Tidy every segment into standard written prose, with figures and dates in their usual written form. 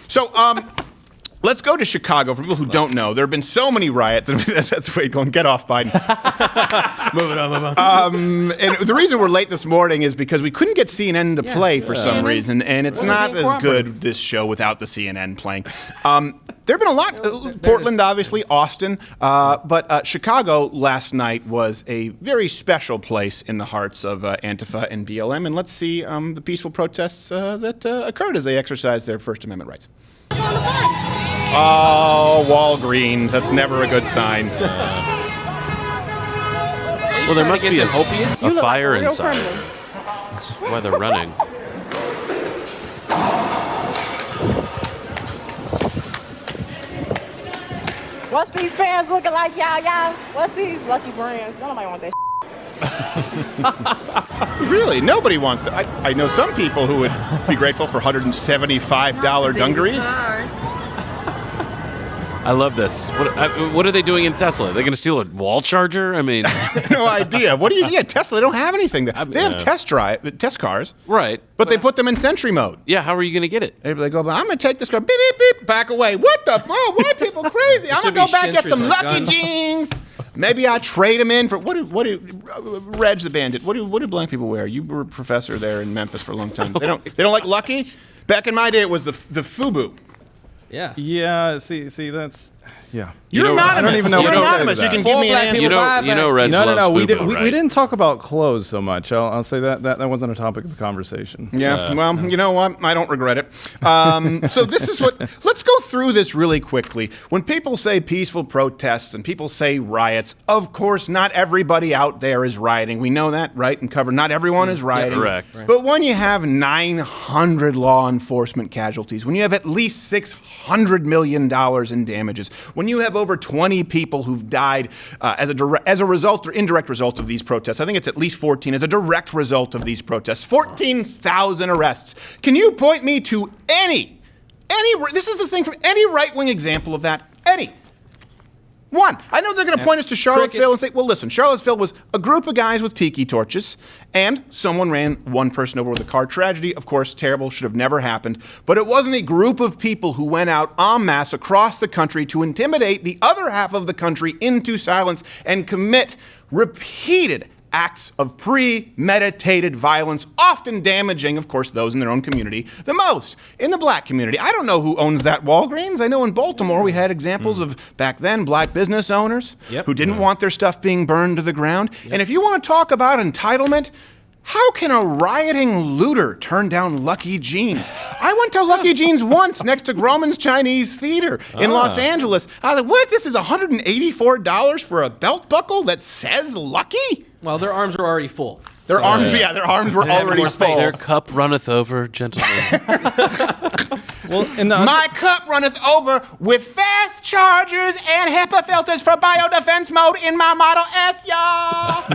So, let's go to Chicago. For people who don't know, there have been so many riots. That's the way going, get off, Biden. Move on. And the reason we're late this morning is because we couldn't get CNN to play for some reason, and it's not as good, this show, without the CNN playing. There have been a lot. Portland, obviously, Austin. But Chicago last night was a very special place in the hearts of Antifa and BLM. And let's see the peaceful protests that occurred as they exercised their First Amendment rights. Oh, Walgreens. That's never a good sign. Well, there must be a fire inside. That's why they're running. What's these pants looking like, y'all? What's these Lucky Brands? Nobody want that Really? Nobody wants that. I know some people who would be grateful for $175 dungarees. I love this. What are they doing in Tesla? Are they going to steal a wall charger? I mean, no idea. What do you get? Tesla, they don't have anything. They have test cars. Right. But they put them in Sentry mode. Yeah, how are you going to get it? They go, I'm going to take this car, beep, beep, beep, back away. What the? Oh, white people crazy. I'm going to go back and get some Lucky jeans. Maybe I trade them in for, what do Reg the Bandit, what do black people wear? You were a professor there in Memphis for a long time. They don't like Lucky? Back in my day, it was the FUBU. Yeah. Yeah. See, that's. Yeah. You're anonymous. I don't even know. You're anonymous. You can give me an answer. You know, Reg loves No. We FUBU, didn't talk about clothes so much. I'll say that wasn't a topic of the conversation. Yeah. Well, you know what? I don't regret it. So this is what. Let's go through this really quickly. When people say peaceful protests and people say riots, of course, not everybody out there is rioting. We know that, right? And cover. Not everyone is rioting. Correct. But when you have 900 law enforcement casualties, when you have at least $600 million in damages, when you have over 20 people who've died as a result or indirect result of these protests, I think it's at least 14 as a direct result of these protests, 14,000 arrests. Can you point me to any, this is the thing, from any right-wing example of that? Any. One. I know they're going to point us to Charlottesville and say, well, listen, Charlottesville was a group of guys with tiki torches, and someone ran one person over with a car. Tragedy, of course, terrible, should have never happened. But it wasn't a group of people who went out en masse across the country to intimidate the other half of the country into silence and commit repeated acts of premeditated violence, often damaging, of course, those in their own community the most. In the black community, I don't know who owns that Walgreens. I know in Baltimore we had examples of, back then, black business owners who didn't want their stuff being burned to the ground. And if you want to talk about entitlement, how can a rioting looter turn down Lucky Jeans? I went to Lucky Jeans once next to Grauman's Chinese Theater in Los Angeles. I was like, what? This is $184 for a belt buckle that says Lucky? Well, their arms were already full. Their arms were already full. Their cup runneth over, gentlemen. My cup runneth over with fast chargers and HEPA filters for biodefense mode in my Model S, y'all.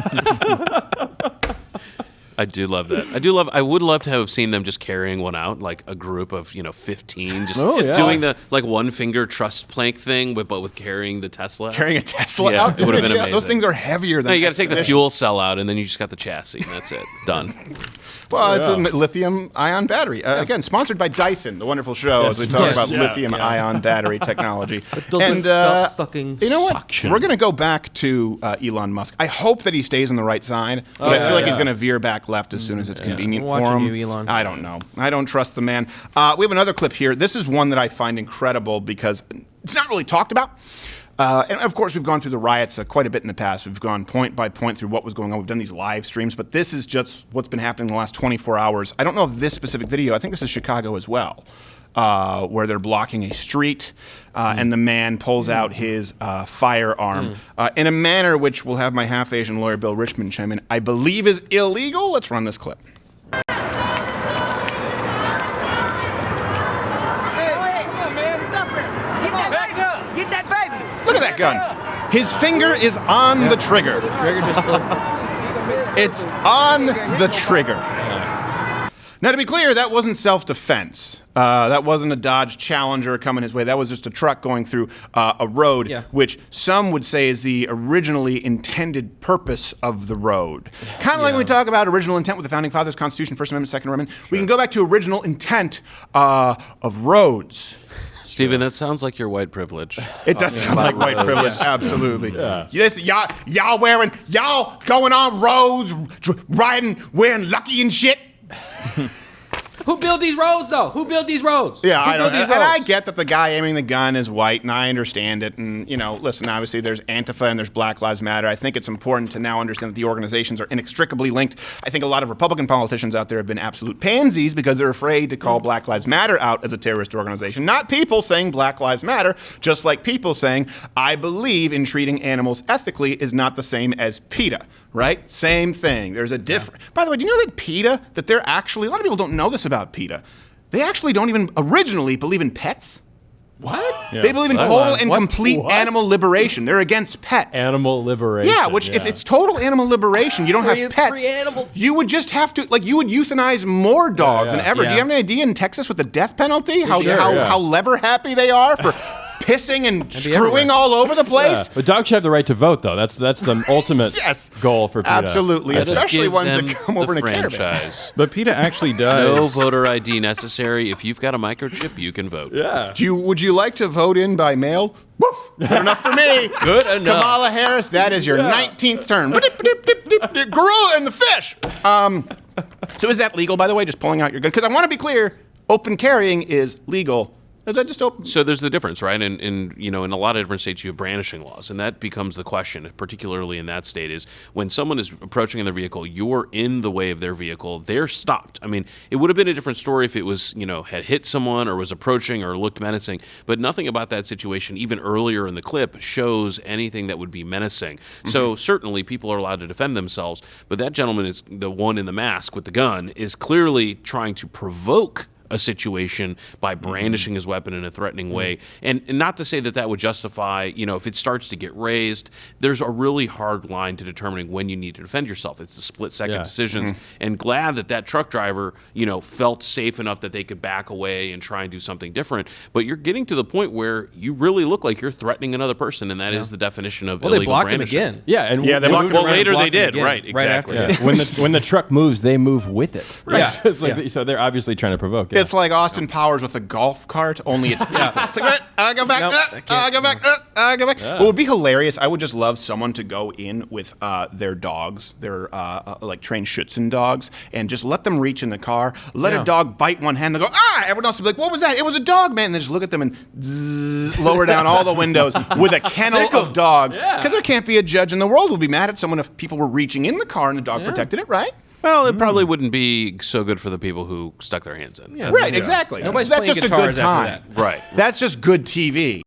I do love that. I would love to have seen them just carrying one out, like a group of 15, just doing the one finger trust plank thing, but with carrying the Tesla. Carrying a Tesla out? It would have been amazing. Those things are heavier than. No, you got to take the fuel cell out, and then you just got the chassis, and that's it. Done. Well, it's a lithium-ion battery. Again, sponsored by Dyson, the wonderful show, as we talk about lithium-ion battery technology. And you know what? We're going to go back to Elon Musk. I hope that he stays on the right side, but I feel like he's going to veer back left as soon as it's convenient for him. You, Elon. I don't know. I don't trust the man. We have another clip here. This is one that I find incredible because it's not really talked about. And of course, we've gone through the riots quite a bit in the past. We've gone point by point through what was going on. We've done these live streams, but this is just what's been happening in the last 24 hours. I don't know if this specific video, I think this is Chicago as well, where they're blocking a street, and the man pulls out his firearm in a manner which will have my half-Asian lawyer, Bill Richmond, chime in, I believe is illegal. Let's run this clip. Look at that gun. His finger is on the trigger. The trigger just It's on the trigger. Now, to be clear, that wasn't self-defense. That wasn't a Dodge Challenger coming his way. That was just a truck going through a road, which some would say is the originally intended purpose of the road. Kind of like when we talk about original intent with the Founding Fathers, Constitution, First Amendment, Second Amendment. We can go back to original intent of roads. Steven, that sounds like your white privilege. It does sound like white privilege, absolutely. Yes, y'all going on roads, riding, wearing Lucky and shit. Who built these roads, though? Who built these roads? Yeah, Who I don't. built these And I roads? get that the guy aiming the gun is white, and I understand it. And listen, obviously there's Antifa and there's Black Lives Matter. I think it's important to now understand that the organizations are inextricably linked. I think a lot of Republican politicians out there have been absolute pansies because they're afraid to call Black Lives Matter out as a terrorist organization. Not people saying Black Lives Matter, just like people saying I believe in treating animals ethically is not the same as PETA. Right? Same thing. There's a difference. By the way, do you know that PETA, that they're actually, a lot of people don't know this about PETA, they actually don't even originally believe in pets. What? Yeah. They believe in total and complete animal liberation. They're against pets. Animal liberation. Yeah, which if it's total animal liberation, you don't have pets. Free animals. You would just have to, you would euthanize more dogs than ever. Yeah. Do you have any idea in Texas with the death penalty, how Sure, how lever happy they are for pissing and screwing everywhere. all over the place? But dogs should have the right to vote, though. That's the ultimate Yes. goal for PETA. Absolutely, Let us especially give ones them that come the over in a caravan. franchise. But PETA actually does. No voter ID necessary. If you've got a microchip, you can vote. Yeah. Would you like to vote in by mail? Woof! Good enough for me. Good enough. Kamala Harris, that is your 19th term. Gorilla and the fish. So is that legal, by the way, just pulling out your gun? Because I want to be clear, open carrying is legal. Is that just open? So there's the difference, right? And in a lot of different states, you have brandishing laws, and that becomes the question, particularly in that state, is when someone is approaching in their vehicle, you're in the way of their vehicle, they're stopped. I mean, it would have been a different story if it was, had hit someone or was approaching or looked menacing, but nothing about that situation, even earlier in the clip, shows anything that would be menacing. So certainly people are allowed to defend themselves, but that gentleman is the one in the mask with the gun is clearly trying to provoke a situation by brandishing his weapon in a threatening way. And not to say that that would justify, if it starts to get raised, there's a really hard line to determining when you need to defend yourself. It's the split-second decisions. And glad that truck driver, felt safe enough that they could back away and try and do something different. But you're getting to the point where you really look like you're threatening another person, and that is the definition of illegal They blocked brandishing. him again. Yeah, and Yeah, they blocked him Well, around. later they blocked him did, again, right? Exactly. Right after. when the truck moves, they move with it. Right. It's like so they're obviously trying to provoke. Yeah. It's like Austin Powers with a golf cart, only it's people. It's like, I go back, Nope, I go back, I go back. What would be hilarious, I would just love someone to go in with their dogs, their trained Schutzen dogs, and just let them reach in the car, let a dog bite one hand, and go, everyone else would be like, what was that? It was a dog, man. And then just look at them and lower down all the windows with a kennel of dogs. Because there can't be a judge in the world who would be mad at someone if people were reaching in the car and the dog protected it, right? Well, it probably wouldn't be so good for the people who stuck their hands in. Right, exactly. Nobody's That's playing just a good guitars after time. that. Right. That's just good TV.